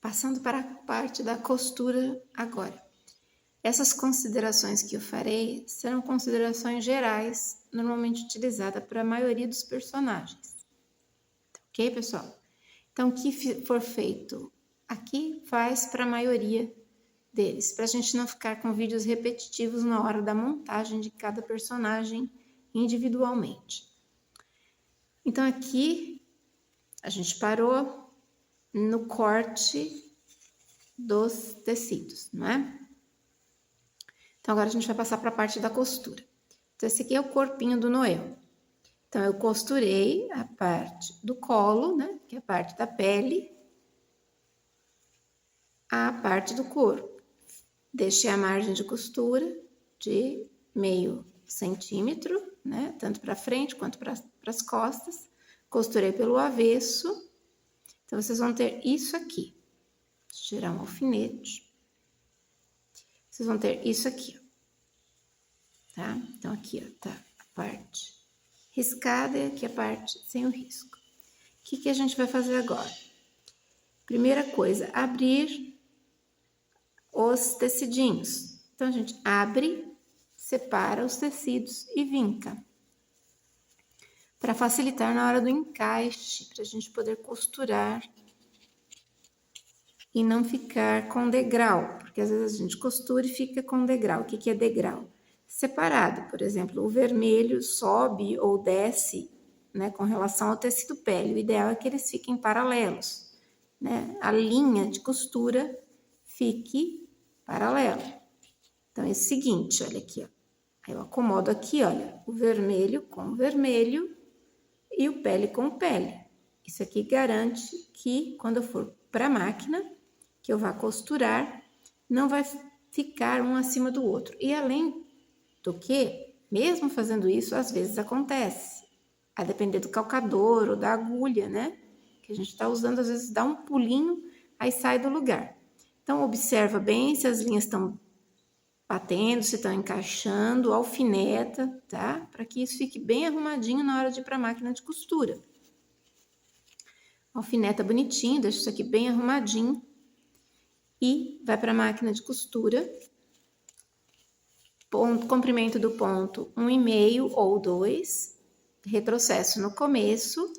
Passando para a parte da costura agora. Essas considerações que eu farei serão considerações gerais, normalmente utilizadas para a maioria dos personagens. Ok, pessoal? Então, o que for feito aqui, faz para a maioria deles, para a gente não ficar com vídeos repetitivos na hora da montagem de cada personagem individualmente. Então, aqui a gente parou no corte dos tecidos, não é? Então, agora a gente vai passar para a parte da costura. Então, esse aqui é o corpinho do Noel. Então, eu costurei a parte do colo, né? Que é a parte da pele, a parte do corpo. Deixei a margem de costura de meio centímetro, né? Tanto para frente quanto para as costas. Costurei pelo avesso. Então, vocês vão ter isso aqui. Deixa eu tirar um alfinete. Vocês vão ter isso aqui, ó. Tá? Então, aqui, ó, tá a parte riscada e aqui a parte sem o risco. O que a gente vai fazer agora? Primeira coisa, abrir os tecidinhos. Então, a gente abre, separa os tecidos e vinca. Para facilitar na hora do encaixe, para a gente poder costurar e não ficar com degrau, porque às vezes a gente costura e fica com degrau. O que é degrau? Separado, por exemplo, o vermelho sobe ou desce, né, com relação ao tecido pele. O ideal é que eles fiquem paralelos, né? A linha de costura fique paralela. Então, é o seguinte, olha aqui, ó. Aí eu acomodo aqui, olha, o vermelho com o vermelho e o pele com o pele. Isso aqui garante que quando eu for para a máquina, que eu vá costurar, não vai ficar um acima do outro. E além do que, mesmo fazendo isso, às vezes acontece. A depender do calcador ou da agulha, né? Que a gente está usando, às vezes dá um pulinho, aí sai do lugar. Então, observa bem se as linhas estão batendo, se estão encaixando, alfineta, tá? Para que isso fique bem arrumadinho na hora de ir para a máquina de costura. Alfineta bonitinho, deixa isso aqui bem arrumadinho. E vai para a máquina de costura. Comprimento do ponto 1,5 ou 2. Retrocesso no começo.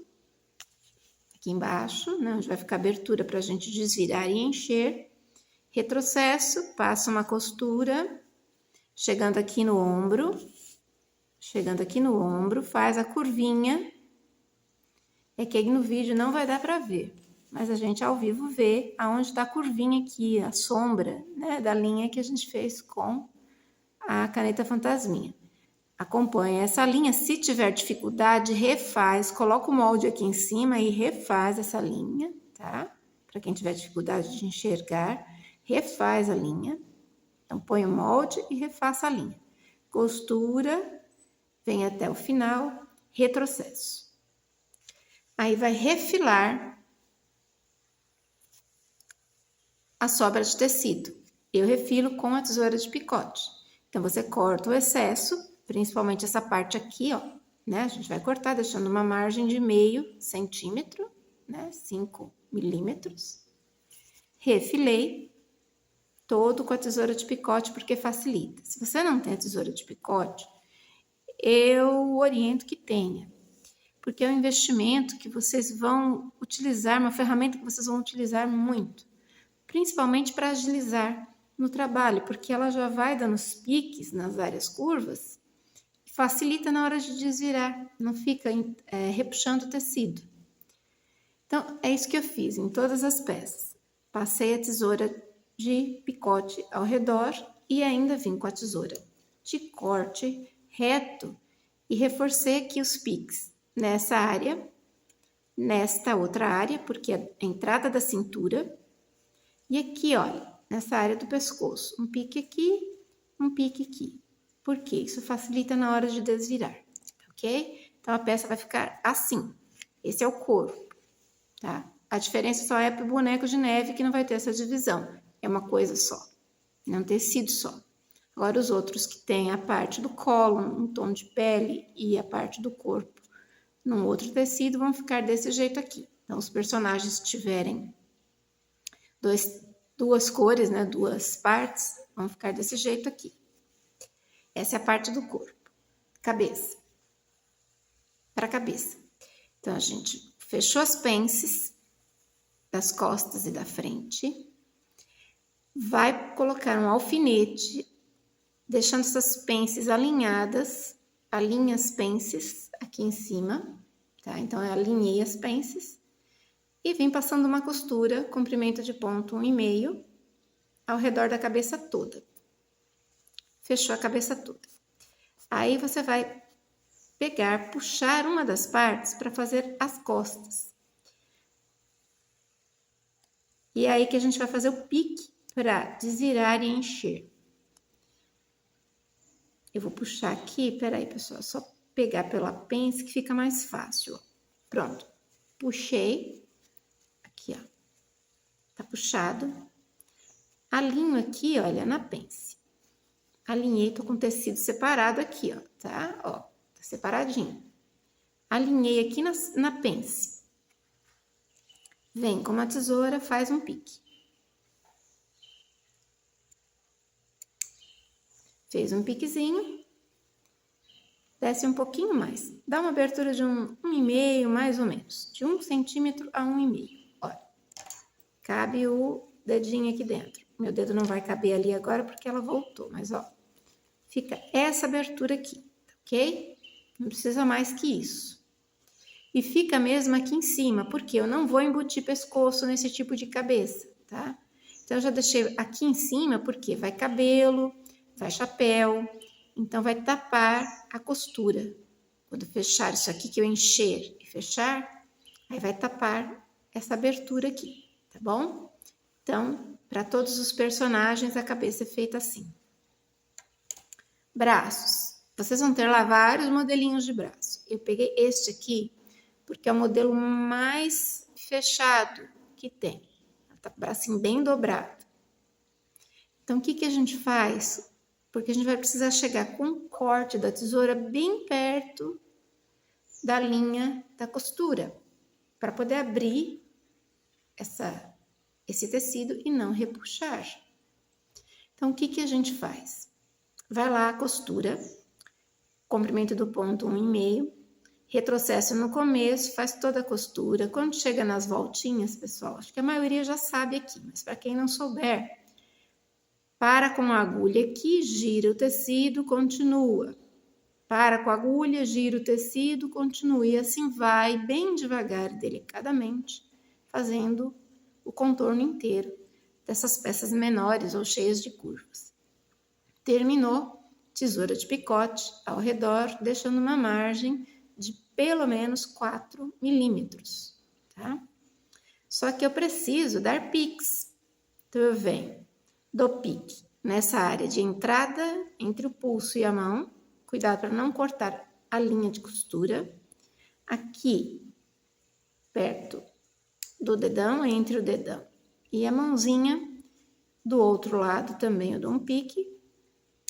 Aqui embaixo, né? Onde vai ficar abertura para a gente desvirar e encher. Retrocesso, passa uma costura. Chegando aqui no ombro. Faz a curvinha. É que aí no vídeo não vai dar para ver, mas a gente ao vivo vê aonde está a curvinha aqui, a sombra, né, da linha que a gente fez com a caneta fantasminha. Acompanha essa linha, se tiver dificuldade, refaz, coloca o molde aqui em cima e refaz essa linha, tá? Para quem tiver dificuldade de enxergar, refaz a linha. Então, põe o molde e refaça a linha. Costura, vem até o final, retrocesso. Aí vai refilar a sobra de tecido. Eu refilo com a tesoura de picote. Então, você corta o excesso, principalmente essa parte aqui, ó, né? A gente vai cortar deixando uma margem de meio centímetro, né? 5 milímetros. Refilei todo com a tesoura de picote, porque facilita. Se você não tem a tesoura de picote, eu oriento que tenha. Porque é um investimento que vocês vão utilizar, uma ferramenta que vocês vão utilizar muito, principalmente para agilizar no trabalho, porque ela já vai dando os piques nas áreas curvas e facilita na hora de desvirar, não fica repuxando o tecido. Então, é isso que eu fiz em todas as peças. Passei a tesoura de picote ao redor e ainda vim com a tesoura de corte reto e reforcei aqui os piques. Nessa área, nesta outra área, porque é a entrada da cintura. E aqui, olha, nessa área do pescoço. Um pique aqui, um pique aqui. Por quê? Isso facilita na hora de desvirar, ok? Então, a peça vai ficar assim. Esse é o corpo, tá? A diferença só é para o boneco de neve que não vai ter essa divisão. É uma coisa só, não tecido só. Agora, os outros que tem a parte do colo, um tom de pele e a parte do corpo num outro tecido, vão ficar desse jeito aqui. Então, os personagens tiverem duas cores, né? Duas partes, vão ficar desse jeito aqui. Essa é a parte do corpo. Cabeça. Para a cabeça. Então, a gente fechou as pences das costas e da frente. Vai colocar um alfinete, deixando essas pences alinhadas. Alinha as pences aqui em cima, tá? Então, eu alinhei as pences. E vim passando uma costura, comprimento de ponto 1,5, ao redor da cabeça toda. Fechou a cabeça toda. Aí, você vai pegar, puxar uma das partes para fazer as costas. E é aí que a gente vai fazer o pique para desvirar e encher. Eu vou puxar aqui, peraí, pessoal, só pegar pela pence que fica mais fácil, ó. Pronto. Puxei. Aqui, ó. Tá puxado. Alinho aqui, olha, na pence. Alinhei, tô com tecido separado aqui, ó, tá? Ó, tá separadinho. Alinhei aqui na pence. Vem com uma tesoura, faz um pique. Fez um piquezinho. Desce um pouquinho mais. Dá uma abertura de 1,5, mais ou menos. De 1 centímetro a 1,5. Olha. Cabe o dedinho aqui dentro. Meu dedo não vai caber ali agora porque ela voltou, mas ó. Fica essa abertura aqui, ok? Não precisa mais que isso. E fica mesmo aqui em cima, porque eu não vou embutir pescoço nesse tipo de cabeça, tá? Então, eu já deixei aqui em cima, porque vai cabelo, vai chapéu, então vai tapar a costura. Quando fechar isso aqui, que eu encher e fechar, aí vai tapar essa abertura aqui, tá bom? Então, para todos os personagens, a cabeça é feita assim. Braços. Vocês vão ter lá vários modelinhos de braço. Eu peguei este aqui, porque é o modelo mais fechado que tem. Tá com o bracinho bem dobrado. Então, o que a gente faz? Porque a gente vai precisar chegar com o corte da tesoura bem perto da linha da costura, para poder abrir esse tecido e não repuxar. Então, o que a gente faz? Vai lá, costura, comprimento do ponto 1,5, retrocesso no começo, faz toda a costura. Quando chega nas voltinhas, pessoal, acho que a maioria já sabe aqui, mas para quem não souber, para com a agulha aqui, gira o tecido, continua. Para com a agulha, gira o tecido, continua. E assim vai, bem devagar e delicadamente, fazendo o contorno inteiro dessas peças menores ou cheias de curvas. Terminou, tesoura de picote ao redor, deixando uma margem de pelo menos 4 milímetros, tá? Só que eu preciso dar piques. Então, eu venho, dou pique nessa área de entrada entre o pulso e a mão. Cuidado para não cortar a linha de costura. Aqui, perto do dedão, entre o dedão e a mãozinha. Do outro lado também eu dou um pique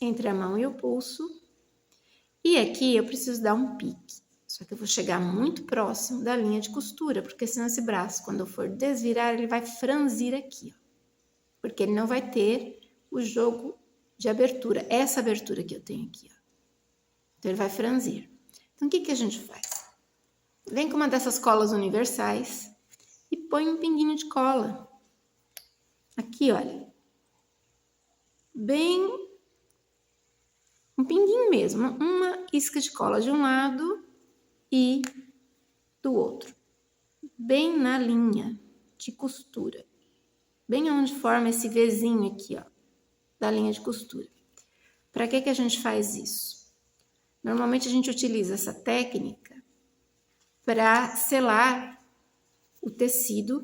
entre a mão e o pulso. E aqui eu preciso dar um pique. Só que eu vou chegar muito próximo da linha de costura, porque senão esse braço, quando eu for desvirar, ele vai franzir aqui, ó. Porque ele não vai ter o jogo de abertura, essa abertura que eu tenho aqui, ó. Então, ele vai franzir. Então, o que a gente faz? Vem com uma dessas colas universais e põe um pinguinho de cola. Aqui, olha. Bem... um pinguinho mesmo, uma isca de cola de um lado e do outro. Bem na linha de costura. Bem onde forma esse Vzinho aqui, ó, da linha de costura. Para que a gente faz isso? Normalmente a gente utiliza essa técnica para selar o tecido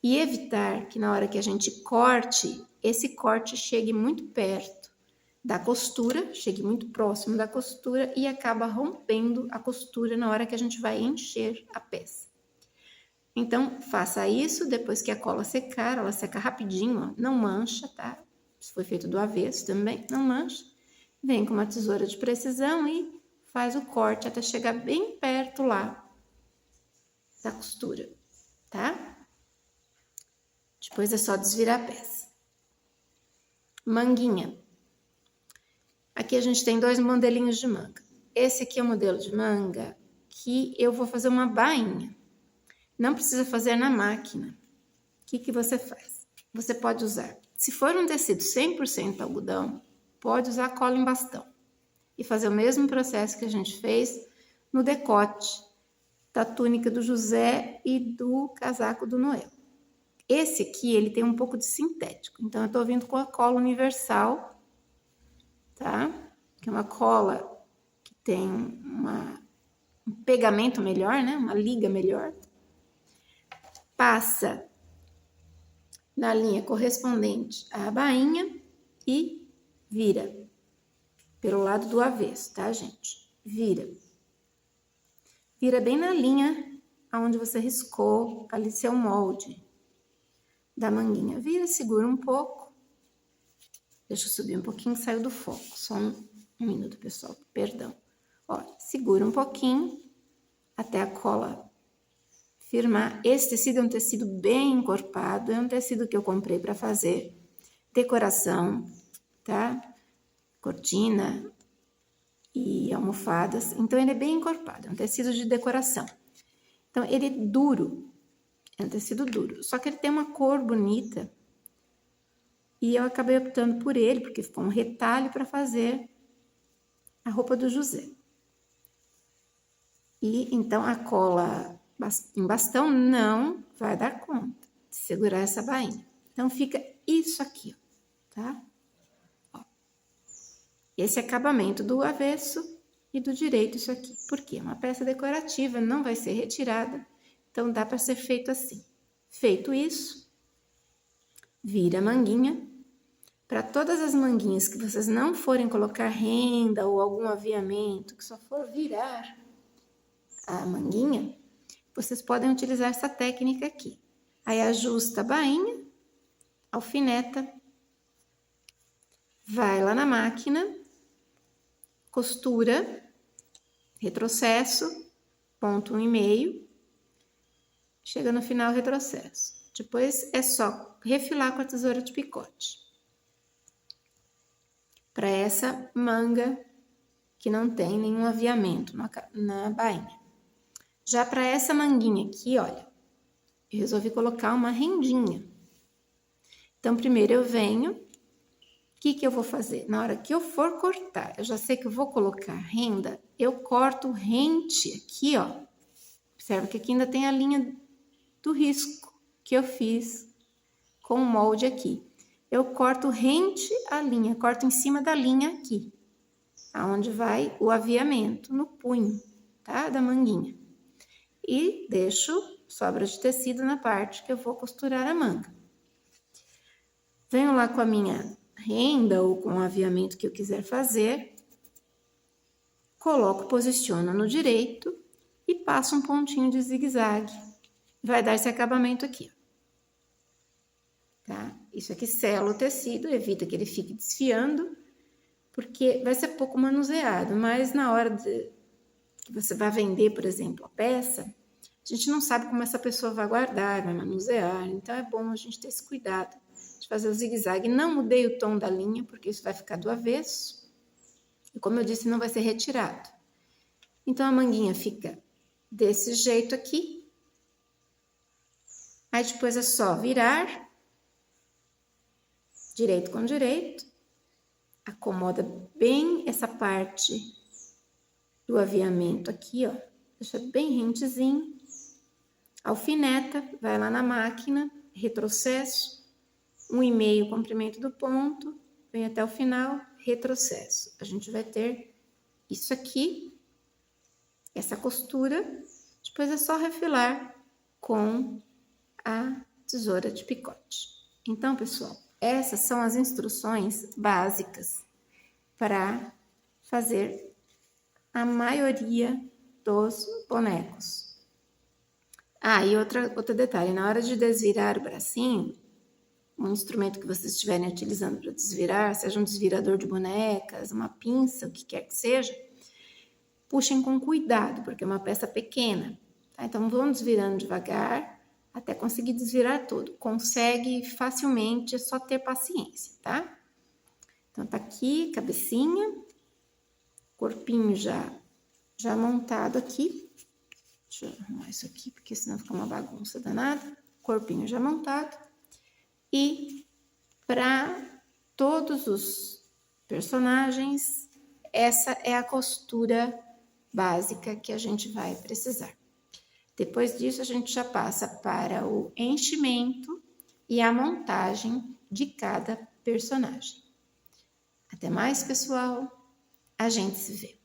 e evitar que na hora que a gente corte, esse corte chegue muito perto da costura, chegue muito próximo da costura e acaba rompendo a costura na hora que a gente vai encher a peça. Então, faça isso depois que a cola secar, ela seca rapidinho, ó, não mancha, tá? Se foi feito do avesso também, não mancha. Vem com uma tesoura de precisão e faz o corte até chegar bem perto lá da costura, tá? Depois é só desvirar a peça. Manguinha. Aqui a gente tem 2 modelinhos de manga. Esse aqui é o modelo de manga que eu vou fazer uma bainha. Não precisa fazer na máquina. O que você faz? Você pode usar, se for um tecido 100% algodão, pode usar cola em bastão. E fazer o mesmo processo que a gente fez no decote da túnica do José e do casaco do Noel. Esse aqui, ele tem um pouco de sintético. Então, eu tô vindo com a cola universal, tá? Que é uma cola que tem um pegamento melhor, né? Uma liga melhor. Passa na linha correspondente à bainha e vira. Pelo lado do avesso, tá, gente? Vira. Vira bem na linha onde você riscou ali seu molde da manguinha. Vira, segura um pouco. Deixa eu subir um pouquinho, saiu do foco. Só um minuto, pessoal, perdão. Ó, segura um pouquinho até a cola firmar. Esse tecido é um tecido bem encorpado, é um tecido que eu comprei para fazer decoração, tá? Cortina e almofadas. Então, ele é bem encorpado, é um tecido de decoração. Então, ele é duro, é um tecido duro, só que ele tem uma cor bonita e eu acabei optando por ele, porque ficou um retalho para fazer a roupa do José. E então, a cola em bastão não vai dar conta de segurar essa bainha. Então, fica isso aqui, tá? Ó. Esse acabamento do avesso e do direito, isso aqui. Por quê? Uma peça decorativa, não vai ser retirada, então dá para ser feito assim. Feito isso, vira a manguinha. Para todas as manguinhas que vocês não forem colocar renda ou algum aviamento, que só for virar a manguinha, vocês podem utilizar essa técnica aqui. Aí ajusta a bainha, alfineta, vai lá na máquina, costura, retrocesso, ponto 1,5, chega no final, retrocesso. Depois é só refilar com a tesoura de picote. Para essa manga que não tem nenhum aviamento na bainha. Já para essa manguinha aqui, olha, eu resolvi colocar uma rendinha. Então, primeiro eu venho, o que eu vou fazer? Na hora que eu for cortar, eu já sei que eu vou colocar renda, eu corto rente aqui, ó. Observa que aqui ainda tem a linha do risco que eu fiz com o molde aqui. Eu corto rente a linha, corto em cima da linha aqui, aonde vai o aviamento, no punho, tá? Da manguinha. E deixo sobra de tecido na parte que eu vou costurar a manga. Venho lá com a minha renda ou com o aviamento que eu quiser fazer, coloco, posiciono no direito e passo um pontinho de zigue-zague. Vai dar esse acabamento aqui. Tá? Isso aqui sela o tecido, evita que ele fique desfiando, porque vai ser pouco manuseado, mas na hora que você vai vender, por exemplo, a peça, a gente não sabe como essa pessoa vai guardar, vai manusear, então é bom a gente ter esse cuidado de fazer o zigue-zague. Não mudei o tom da linha, porque isso vai ficar do avesso, e como eu disse, não vai ser retirado. Então, a manguinha fica desse jeito aqui, aí depois é só virar, direito com direito, acomoda bem essa parte do aviamento aqui, ó, deixa bem rentezinho, alfineta, vai lá na máquina, retrocesso, 1,5 comprimento do ponto, vem até o final, retrocesso. A gente vai ter isso aqui, essa costura, depois é só refilar com a tesoura de picote. Então, pessoal, essas são as instruções básicas para fazer a maioria dos bonecos. Ah, e outro detalhe, na hora de desvirar o bracinho, um instrumento que vocês estiverem utilizando para desvirar, seja um desvirador de bonecas, uma pinça, o que quer que seja, puxem com cuidado, porque é uma peça pequena, tá? Então, vão desvirando devagar, até conseguir desvirar tudo. Consegue facilmente, é só ter paciência, tá? Então, tá aqui, cabecinha, corpinho já montado aqui. Deixa eu arrumar isso aqui, porque senão fica uma bagunça danada. Corpinho já montado. E para todos os personagens, essa é a costura básica que a gente vai precisar. Depois disso, a gente já passa para o enchimento e a montagem de cada personagem. Até mais, pessoal. A gente se vê.